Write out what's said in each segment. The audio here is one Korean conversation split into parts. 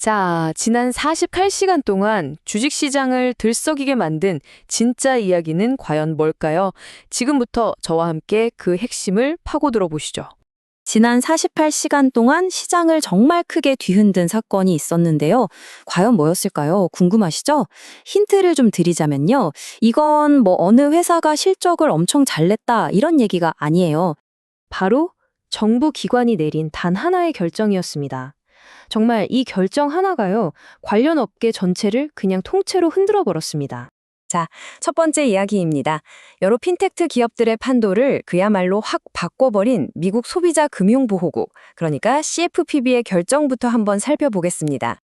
자, 지난 48시간 동안 주식시장을 들썩이게 만든 진짜 이야기는 과연 뭘까요? 지금부터 저와 함께 그 핵심을 파고들어 보시죠. 지난 48시간 동안 시장을 정말 크게 뒤흔든 사건이 있었는데요. 과연 뭐였을까요? 궁금하시죠? 힌트를 좀 드리자면요. 이건 어느 회사가 실적을 엄청 잘 냈다 이런 얘기가 아니에요. 바로 정부 기관이 내린 단 하나의 결정이었습니다. 정말 이 결정 하나가요, 관련 업계 전체를 그냥 통째로 흔들어 버렸습니다. 자, 첫 번째 이야기입니다. 여러 핀테크 기업들의 판도를 그야말로 확 바꿔버린 미국 소비자 금융보호국, 그러니까 CFPB의 결정부터 한번 살펴보겠습니다.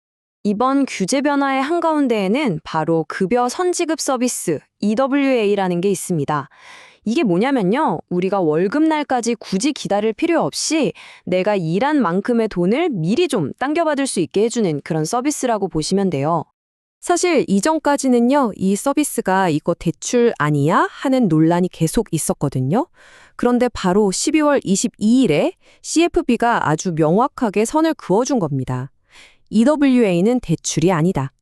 이번 규제 변화의 한가운데에는 바로 급여 선지급 서비스 EWA라는 게 있습니다. 이게 뭐냐면요, 우리가 월급날까지 굳이 기다릴 필요 없이 내가 일한 만큼의 돈을 미리 좀 당겨받을 수 있게 해주는 그런 서비스라고 보시면 돼요. 사실 이전까지는요, 이 서비스가 이거 대출 아니야? 하는 논란이 계속 있었거든요. 그런데 바로 12월 22일에 CFB가 아주 명확하게 선을 그어준 겁니다. EWA는 대출이 아니다.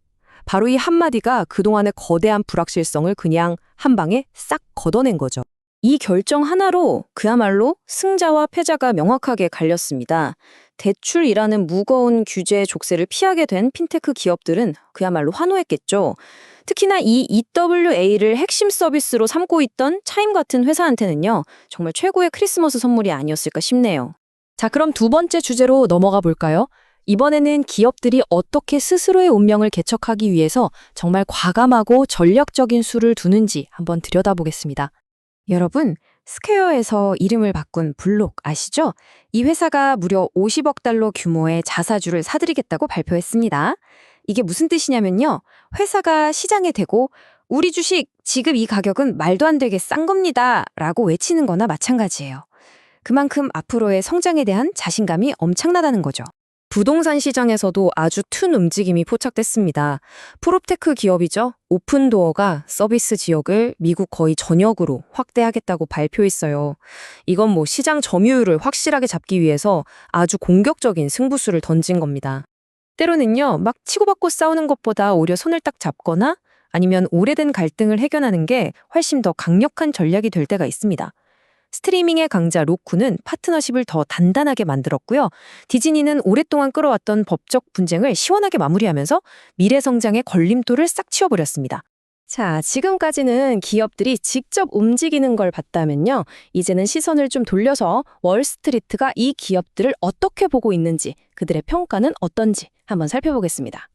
바로 이 한마디가 그동안의 거대한 불확실성을 그냥 한 방에 싹 걷어낸 거죠. 이 결정 하나로 그야말로 승자와 패자가 명확하게 갈렸습니다. 대출이라는 무거운 규제 족쇄를 피하게 된 핀테크 기업들은 그야말로 환호했겠죠. 특히나 이 EWA를 핵심 서비스로 삼고 있던 차임 같은 회사한테는요, 정말 최고의 크리스마스 선물이 아니었을까 싶네요. 자, 그럼 두 번째 주제로 넘어가 볼까요? 이번에는 기업들이 어떻게 스스로의 운명을 개척하기 위해서 정말 과감하고 전략적인 수를 두는지 한번 들여다보겠습니다. 여러분, 스퀘어에서 이름을 바꾼 블록 아시죠? 이 회사가 무려 50억 달러 규모의 자사주를 사들이겠다고 발표했습니다. 이게 무슨 뜻이냐면요, 회사가 시장에 대고 우리 주식 지금 이 가격은 말도 안 되게 싼 겁니다 라고 외치는 거나 마찬가지예요. 그만큼 앞으로의 성장에 대한 자신감이 엄청나다는 거죠. 부동산 시장에서도 아주 툰 움직임이 포착됐습니다. 프롭테크 기업이죠. 오픈도어가 서비스 지역을 미국 거의 전역으로 확대하겠다고 발표했어요. 이건 시장 점유율을 확실하게 잡기 위해서 아주 공격적인 승부수를 던진 겁니다. 때로는요, 막 치고받고 싸우는 것보다 오히려 손을 딱 잡거나 아니면 오래된 갈등을 해결하는 게 훨씬 더 강력한 전략이 될 때가 있습니다. 스트리밍의 강자 로쿠는 파트너십을 더 단단하게 만들었고요. 디즈니는 오랫동안 끌어왔던 법적 분쟁을 시원하게 마무리하면서 미래 성장의 걸림돌을 싹 치워버렸습니다. 자, 지금까지는 기업들이 직접 움직이는 걸 봤다면요, 이제는 시선을 좀 돌려서 월스트리트가 이 기업들을 어떻게 보고 있는지, 그들의 평가는 어떤지 한번 살펴보겠습니다.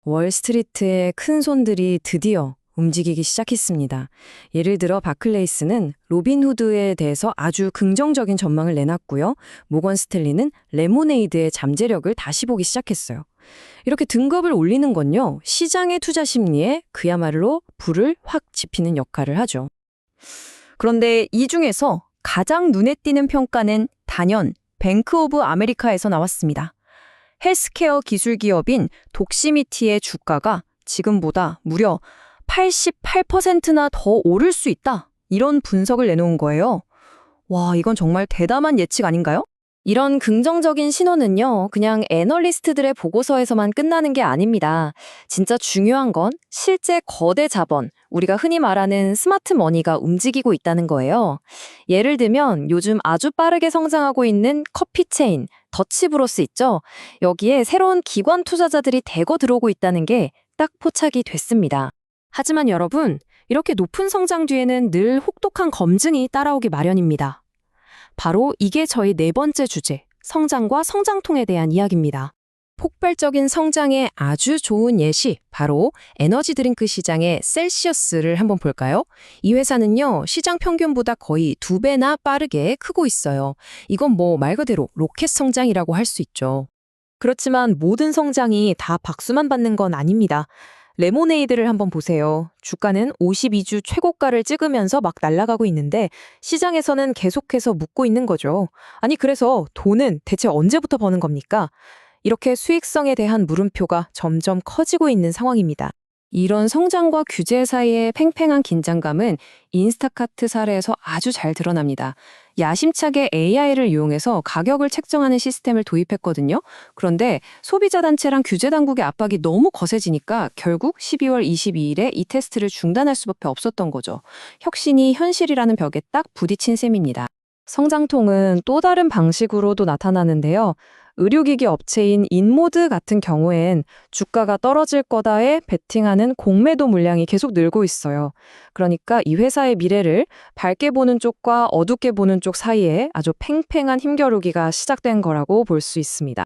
월스트리트의 큰 손들이 드디어 움직이기 시작했습니다. 예를 들어 바클레이스는 로빈후드에 대해서 아주 긍정적인 전망을 내놨고요. 모건 스탠리는 레모네이드의 잠재력을 다시 보기 시작했어요. 이렇게 등급을 올리는 건요, 시장의 투자 심리에 그야말로 불을 확 지피는 역할을 하죠. 그런데 이 중에서 가장 눈에 띄는 평가는 단연 뱅크 오브 아메리카에서 나왔습니다. 헬스케어 기술 기업인 독시미티의 주가가 지금보다 무려 88%나 더 오를 수 있다, 이런 분석을 내놓은 거예요. 와, 이건 정말 대담한 예측 아닌가요? 이런 긍정적인 신호는요, 그냥 애널리스트들의 보고서에서만 끝나는 게 아닙니다. 진짜 중요한 건 실제 거대 자본, 우리가 흔히 말하는 스마트 머니가 움직이고 있다는 거예요. 예를 들면 요즘 아주 빠르게 성장하고 있는 커피 체인, 더치브로스 있죠? 여기에 새로운 기관 투자자들이 대거 들어오고 있다는 게 딱 포착이 됐습니다. 하지만 여러분, 이렇게 높은 성장 뒤에는 늘 혹독한 검증이 따라오기 마련입니다. 바로 이게 저희 네 번째 주제, 성장과 성장통에 대한 이야기입니다. 폭발적인 성장의 아주 좋은 예시, 바로 에너지 드링크 시장의 셀시어스를 한번 볼까요? 이 회사는요, 시장 평균보다 거의 2배나 빠르게 크고 있어요. 이건 말 그대로 로켓 성장이라고 할 수 있죠. 그렇지만 모든 성장이 다 박수만 받는 건 아닙니다. 레모네이드를 한번 보세요. 주가는 52주 최고가를 찍으면서 막 날아가고 있는데 시장에서는 계속해서 묻고 있는 거죠. 아니, 그래서 돈은 대체 언제부터 버는 겁니까? 이렇게 수익성에 대한 물음표가 점점 커지고 있는 상황입니다. 이런 성장과 규제 사이의 팽팽한 긴장감은 인스타카트 사례에서 아주 잘 드러납니다. 야심차게 AI를 이용해서 가격을 책정하는 시스템을 도입했거든요. 그런데 소비자 단체랑 규제 당국의 압박이 너무 거세지니까 결국 12월 22일에 이 테스트를 중단할 수밖에 없었던 거죠. 혁신이 현실이라는 벽에 딱 부딪힌 셈입니다. 성장통은 또 다른 방식으로도 나타나는데요. 의료기기 업체인 인모드 같은 경우엔 주가가 떨어질 거다에 베팅하는 공매도 물량이 계속 늘고 있어요. 그러니까 이 회사의 미래를 밝게 보는 쪽과 어둡게 보는 쪽 사이에 아주 팽팽한 힘겨루기가 시작된 거라고 볼 수 있습니다.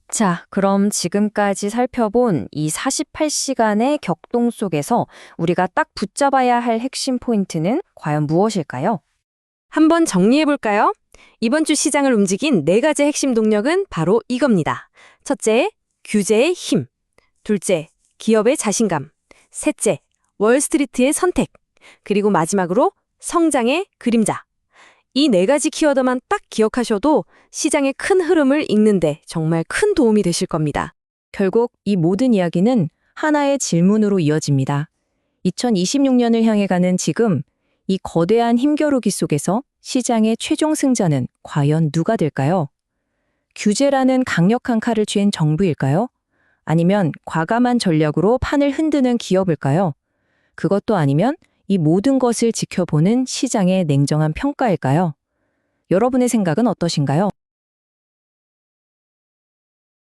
자, 그럼 지금까지 살펴본 이 48시간의 격동 속에서 우리가 딱 붙잡아야 할 핵심 포인트는 과연 무엇일까요? 한번 정리해볼까요? 이번 주 시장을 움직인 4가지 핵심 동력은 바로 이겁니다. 첫째, 규제의 힘. 둘째, 기업의 자신감. 셋째, 월스트리트의 선택. 그리고 마지막으로 성장의 그림자. 이 4가지 키워드만 딱 기억하셔도 시장의 큰 흐름을 읽는데 정말 큰 도움이 되실 겁니다. 결국 이 모든 이야기는 하나의 질문으로 이어집니다. 2026년을 향해 가는 지금 이 거대한 힘겨루기 속에서 시장의 최종 승자는 과연 누가 될까요? 규제라는 강력한 칼을 쥘 정부일까요? 아니면 과감한 전략으로 판을 흔드는 기업일까요? 그것도 아니면 이 모든 것을 지켜보는 시장의 냉정한 평가일까요? 여러분의 생각은 어떠신가요?